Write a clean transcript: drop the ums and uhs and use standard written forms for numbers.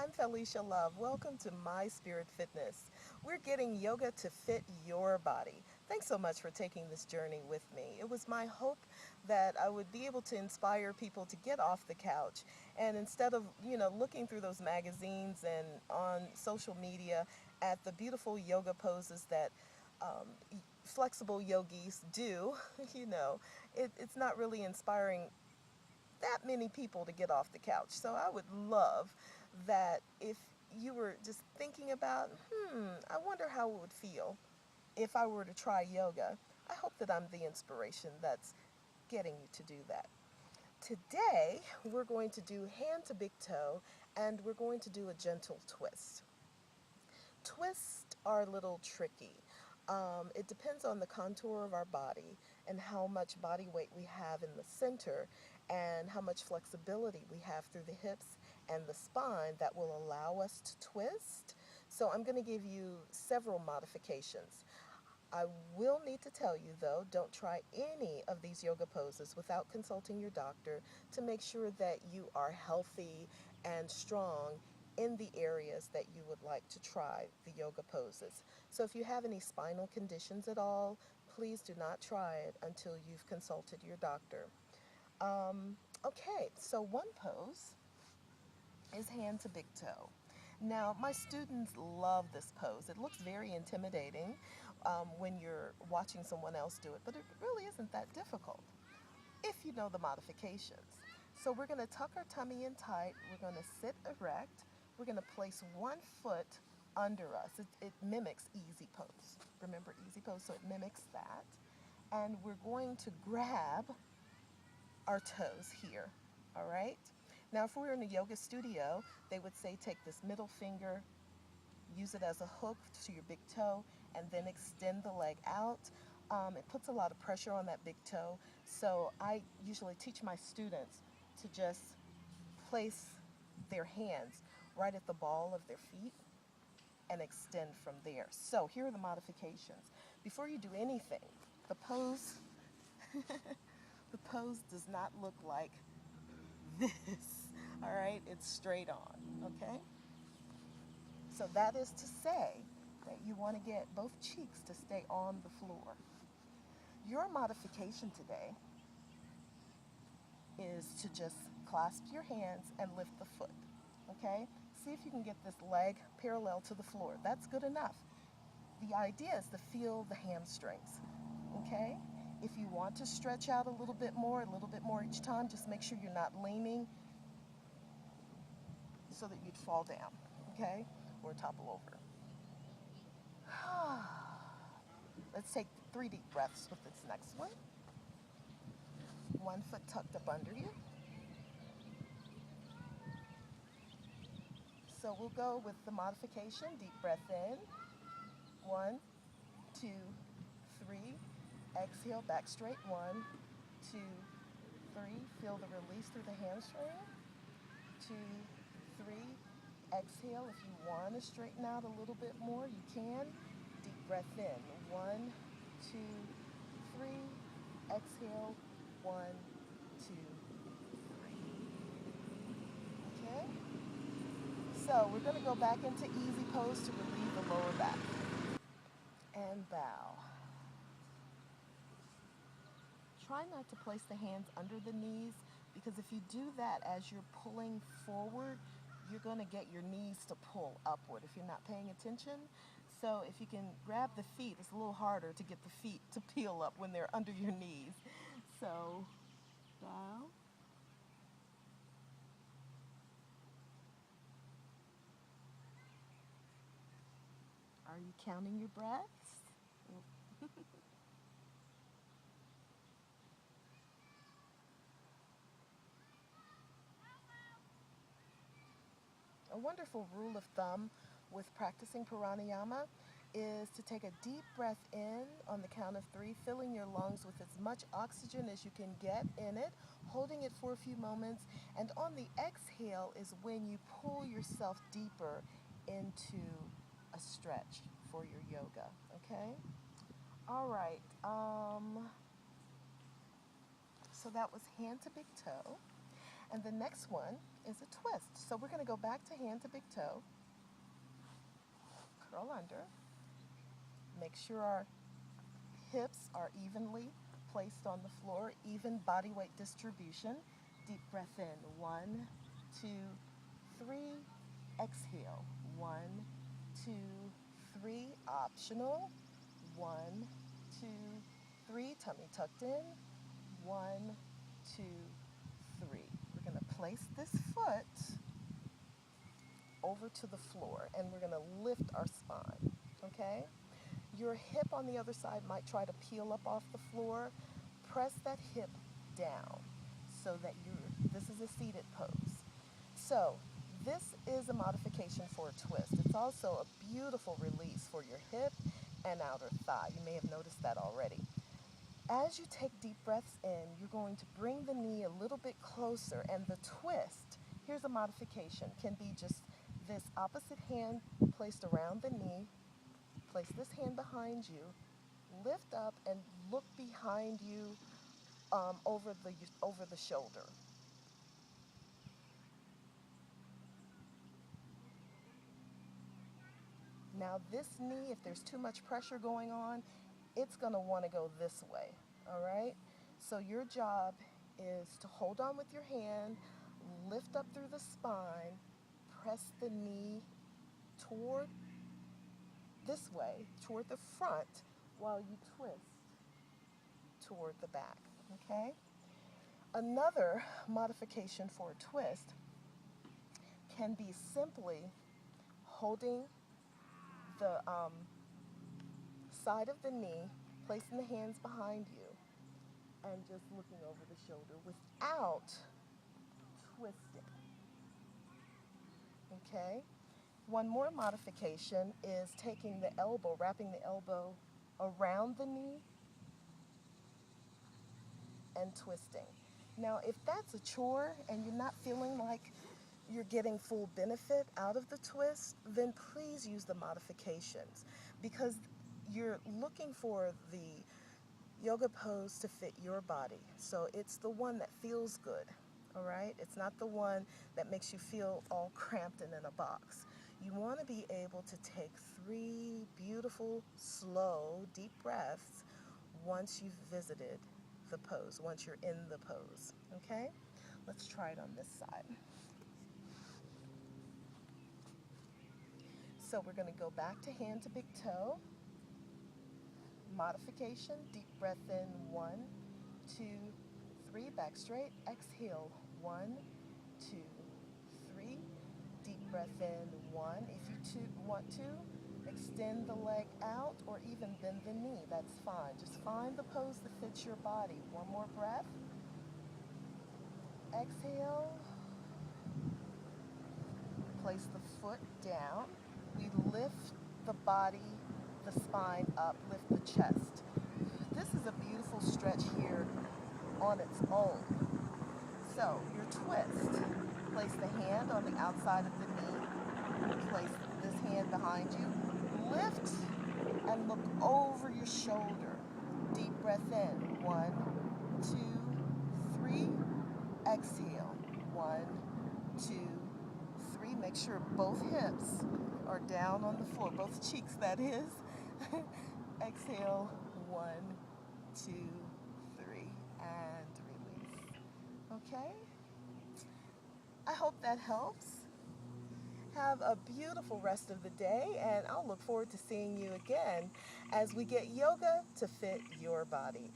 I'm Felicia Love. Welcome to MySpiritFitness. We're getting yoga to fit your body. Thanks so much for taking this journey with me. It was my hope that I would be able to inspire people to get off the couch and instead of, looking through those magazines and on social media at the beautiful yoga poses that flexible yogis do, it's not really inspiring that many people to get off the couch. So I would love that if you were just thinking about, I wonder how it would feel if I were to try yoga. I hope that I'm the inspiration that's getting you to do that. Today, we're going to do hand to big toe, and we're going to do a gentle twist. Twists are a little tricky. It depends on the contour of our body and how much body weight we have in the center and how much flexibility we have through the hips and the spine that will allow us to twist. So I'm going to give you several modifications. I will need to tell you though, don't try any of these yoga poses without consulting your doctor to make sure that you are healthy and strong in the areas that you would like to try the yoga poses. So if you have any spinal conditions at all, please do not try it until you've consulted your doctor. Okay, so one pose is hand to big toe. Now, my students love this pose. It looks very intimidating when you're watching someone else do it, but it really isn't that difficult if you know the modifications. So we're going to tuck our tummy in tight. We're going to sit erect. We're going to place one foot under us. It mimics easy pose. Remember easy pose, so it mimics that. And we're going to grab our toes here, all right? Now, if we were in a yoga studio, they would say take this middle finger, use it as a hook to your big toe, and then extend the leg out. It puts a lot of pressure on that big toe, so I usually teach my students to just place their hands right at the ball of their feet and extend from there. So here are the modifications. Before you do anything, the pose the pose does not look like this. All right, it's straight on, okay? So that is to say that you want to get both cheeks to stay on the floor. Your modification today is to just clasp your hands and lift the foot, okay? See if you can get this leg parallel to the floor. That's good enough. The idea is to feel the hamstrings, okay? If you want to stretch out a little bit more each time, just make sure you're not leaning so that you'd fall down, okay? Or topple over. Let's take 3 deep breaths with this next one. One foot tucked up under you. So we'll go with the modification. Deep breath in. 1, 2, 3. Exhale, back straight. 1, 2, 3. Feel the release through the hamstring. 2, 3. Exhale. If you want to straighten out a little bit more, you can. Deep breath in. 1, 2, 3. Exhale. 1, 2, 3. Okay? So we're going to go back into easy pose to relieve the lower back. And bow. Try not to place the hands under the knees because if you do that as you're pulling forward, you're going to get your knees to pull upward if you're not paying attention. So if you can grab the feet, it's a little harder to get the feet to peel up when they're under your knees. So bow. Are you counting your breaths? A wonderful rule of thumb with practicing pranayama is to take a deep breath in on the count of 3, filling your lungs with as much oxygen as you can get in it, holding it for a few moments, and on the exhale is when you pull yourself deeper into a stretch for your yoga, okay? All right, so that was hand to big toe. And the next one is a twist. So we're going to go back to hand to big toe, curl under, make sure our hips are evenly placed on the floor, even body weight distribution. Deep breath in, 1, 2, 3, exhale, 1, 2, 3, optional, 1, 2, 3, tummy tucked in, 1, 2, 3. We're going to place this foot over to the floor and we're going to lift our spine, okay? Your hip on the other side might try to peel up off the floor. Press that hip down so that this is a seated pose. So this is a modification for a twist. It's also a beautiful release for your hip and outer thigh. You may have noticed that already. As you take deep breaths in, you're going to bring the knee a little bit closer, and the twist, here's a modification, can be just this opposite hand placed around the knee. Place this hand behind you, lift up and look behind you over the shoulder. Now this knee, if there's too much pressure going on, it's going to want to go this way, all right? So your job is to hold on with your hand, lift up through the spine, press the knee toward this way, toward the front, while you twist toward the back, okay? Another modification for a twist can be simply holding the side of the knee, placing the hands behind you, and just looking over the shoulder without twisting, okay? One more modification is taking the elbow, wrapping the elbow around the knee and twisting. Now, if that's a chore and you're not feeling like you're getting full benefit out of the twist, then please use the modifications, because you're looking for the yoga pose to fit your body. So it's the one that feels good, all right? It's not the one that makes you feel all cramped and in a box. You want to be able to take 3 beautiful, slow, deep breaths once you've visited the pose, once you're in the pose, okay? Let's try it on this side. So we're going to go back to hand to big toe. Modification, deep breath in, 1, 2, 3, back straight, exhale, 1, 2, 3, deep breath in, 1. If you want to, extend the leg out or even bend the knee, that's fine. Just find the pose that fits your body. One more breath. Exhale. Place the foot down. We lift the body, the spine up, lift the chest. This is a beautiful stretch here on its own. So your twist, place the hand on the outside of the knee, place this hand behind you, lift and look over your shoulder. Deep breath in, 1, 2, 3, exhale, 1, 2, 3. Make sure both hips are down on the floor, both cheeks that is. Exhale, 1, 2, 3, and release. Okay? I hope that helps. Have a beautiful rest of the day, and I'll look forward to seeing you again as we get yoga to fit your body.